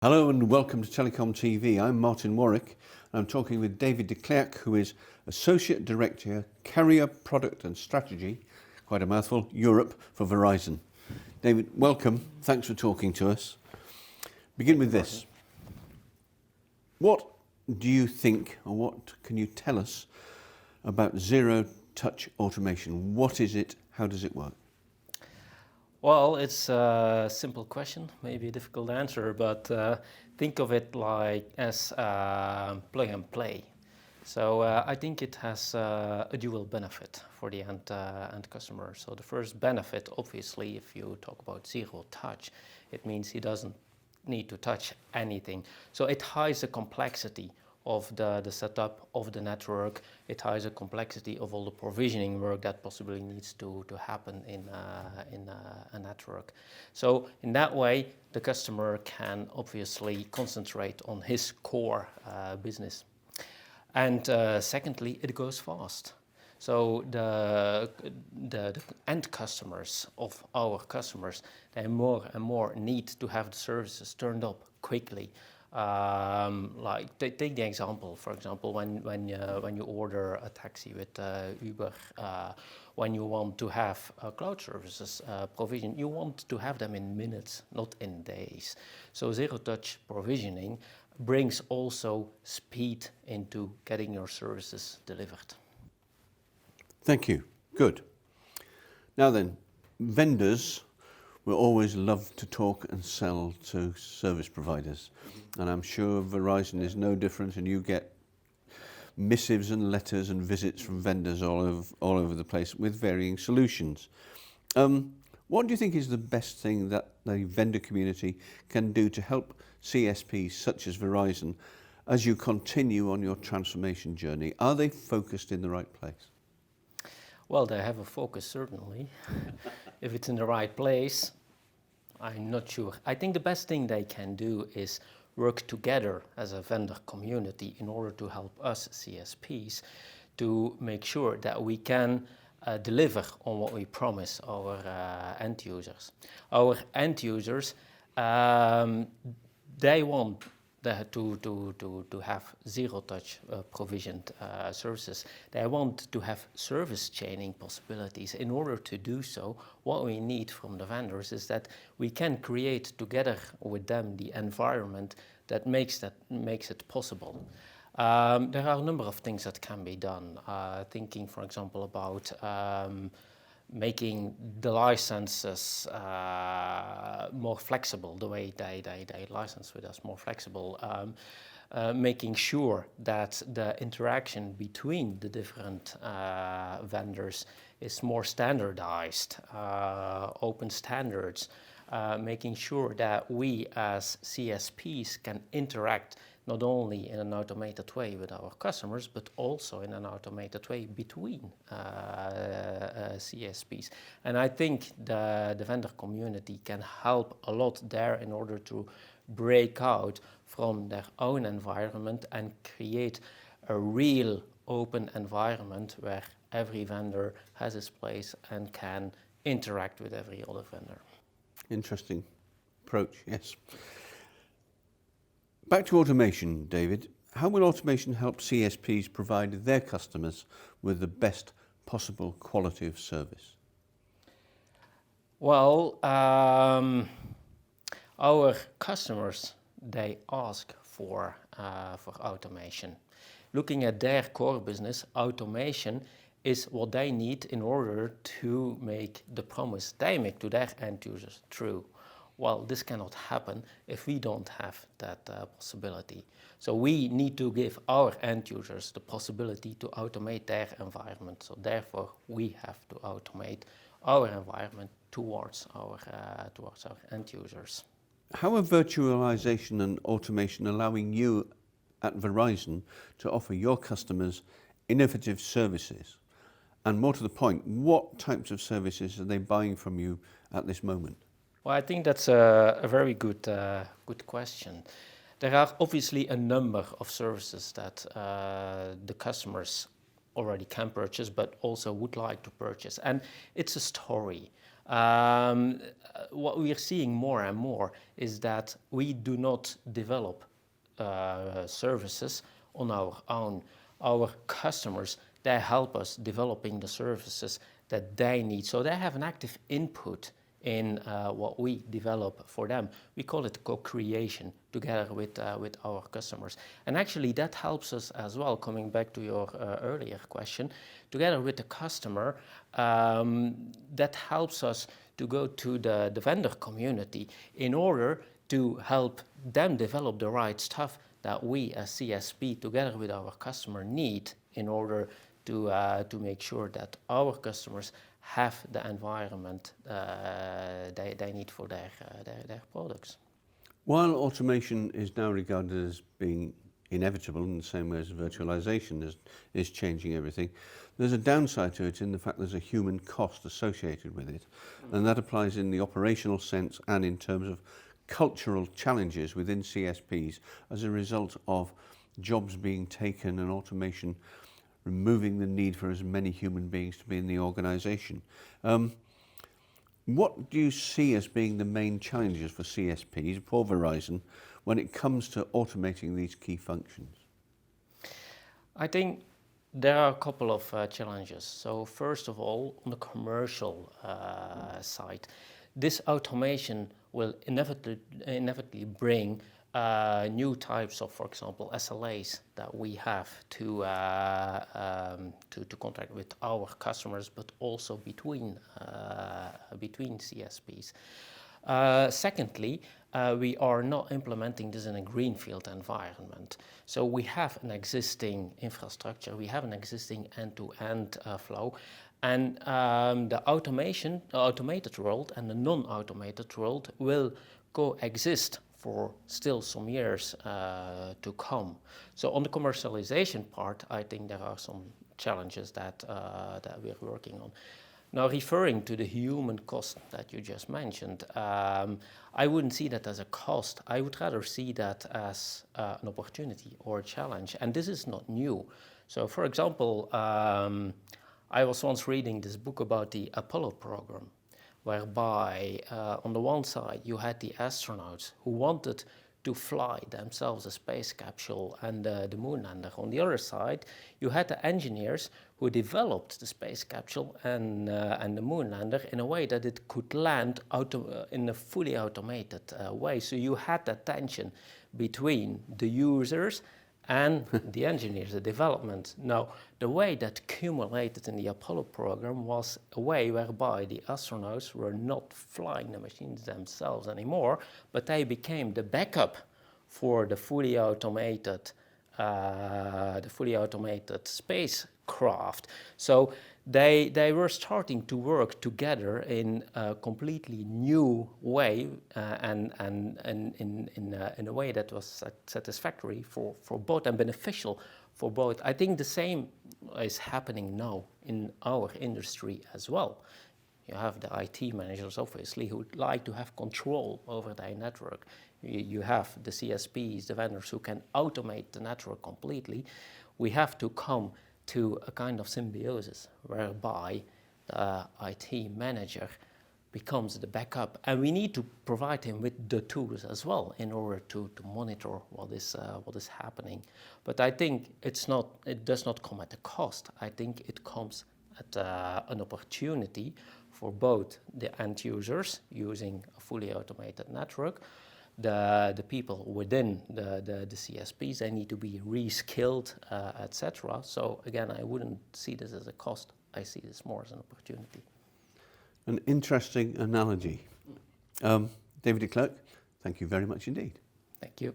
Hello and welcome to TelecomTV. I'm Martin Warwick and I'm talking with David de Klerck, who is Associate Director, Carrier Product and Strategy, quite a mouthful, Europe for Verizon. David, welcome. Thanks for talking to us. Begin with this. What do you think, or what can you tell us about zero-touch automation? What is it? How does it work? Well, it's a simple question, maybe a difficult answer, but think of it like as plug and play. So I think it has a dual benefit for the end customer. So the first benefit, obviously, if you talk about zero touch, it means he doesn't need to touch anything. So it hides the complexity of the setup of the network. It hides the complexity of all the provisioning work that possibly needs to happen in a network. So in that way, the customer can obviously concentrate on his core business. And secondly, it goes fast. So the end customers of our customers, they more and more need to have the services turned up quickly. Like take the example, for example, when you order a taxi with Uber, when you want to have cloud services provision, you want to have them in minutes, not in days. So zero-touch provisioning brings also speed into getting your services delivered. Thank you. Good. Now then, vendors will always love to talk and sell to service providers. And I'm sure Verizon is no different, and you get missives and letters and visits from vendors all over the place with varying solutions. What do you think is the best thing that the vendor community can do to help CSPs such as Verizon as you continue on your transformation journey? Are they focused in the right place? Well, they have a focus, certainly. If it's in the right place, I'm not sure. I think the best thing they can do is work together as a vendor community in order to help us CSPs to make sure that we can deliver on what we promise our end users. Our end users, they want to have zero-touch provisioned services. They want to have service chaining possibilities. In order to do so, what we need from the vendors is that we can create together with them the environment that makes it possible. There are a number of things that can be done. Thinking, for example, about making the licenses more flexible, the way they license with us more flexible, making sure that the interaction between the different vendors is more standardized, open standards, making sure that we as CSPs can interact not only in an automated way with our customers, but also in an automated way between CSPs. And I think the vendor community can help a lot there in order to break out from their own environment and create a real open environment where every vendor has its place and can interact with every other vendor. Interesting approach, yes. Back to automation, David. How will automation help CSPs provide their customers with the best possible quality of service? Well, our customers, they ask for automation. Looking at their core business, automation is what they need in order to make the promise they make to their end users true. Well, this cannot happen if we don't have that possibility. So we need to give our end users the possibility to automate their environment. So therefore, we have to automate our environment towards our end users. How are virtualization and automation allowing you at Verizon to offer your customers innovative services? And more to the point, what types of services are they buying from you at this moment? Well, I think that's a very good question. There are obviously a number of services that the customers already can purchase, but also would like to purchase. And it's a story. What we are seeing more and more is that we do not develop services on our own. Our customers, they help us developing the services that they need. So they have an active input in what we develop for them. We call it co-creation together with our customers. And actually that helps us as well, coming back to your earlier question, together with the customer, that helps us to go to the vendor community in order to help them develop the right stuff that we as CSP together with our customer need in order to make sure that our customers have the environment they need for their products. While automation is now regarded as being inevitable in the same way as virtualization is changing everything, there's a downside to it in the fact there's a human cost associated with it. And that applies in the operational sense and in terms of cultural challenges within CSPs as a result of jobs being taken and automation removing the need for as many human beings to be in the organization. What do you see as being the main challenges for CSPs, for Verizon, when it comes to automating these key functions? I think there are a couple of challenges. So first of all, on the commercial side, this automation will inevitably bring new types of, for example, SLAs that we have to contract with our customers, but also between CSPs. Secondly, we are not implementing this in a greenfield environment. So we have an existing infrastructure, we have an existing end-to-end flow, and the automated world and the non-automated world will coexist for still some years to come. So on the commercialization part, I think there are some challenges that we're working on. Now, referring to the human cost that you just mentioned, I wouldn't see that as a cost. I would rather see that as an opportunity or a challenge. And this is not new. So, for example, I was once reading this book about the Apollo program, whereby on the one side you had the astronauts who wanted to fly themselves a space capsule and the moon lander. On the other side, you had the engineers who developed the space capsule and the moon lander in a way that it could land in a fully automated way. So you had that tension between the users and the engineers, the development. Now, the way that accumulated in the Apollo program was a way whereby the astronauts were not flying the machines themselves anymore, but they became the backup for the fully automated spacecraft. So they were starting to work together in a completely new way and in a way that was satisfactory for both and beneficial for both. I think the same is happening now in our industry as well. You have the IT managers, obviously, who like to have control over their network. You have the CSPs, the vendors who can automate the network completely. We have to come to a kind of symbiosis whereby the IT manager becomes the backup, and we need to provide him with the tools as well in order to monitor what is happening. But I think it does not come at a cost. I think it comes at an opportunity for both the end users using a fully automated network, the people within the CSPs, they need to be reskilled, etc. So again, I wouldn't see this as a cost. I see this more as an opportunity. An interesting analogy. David Klerck, thank you very much indeed. Thank you.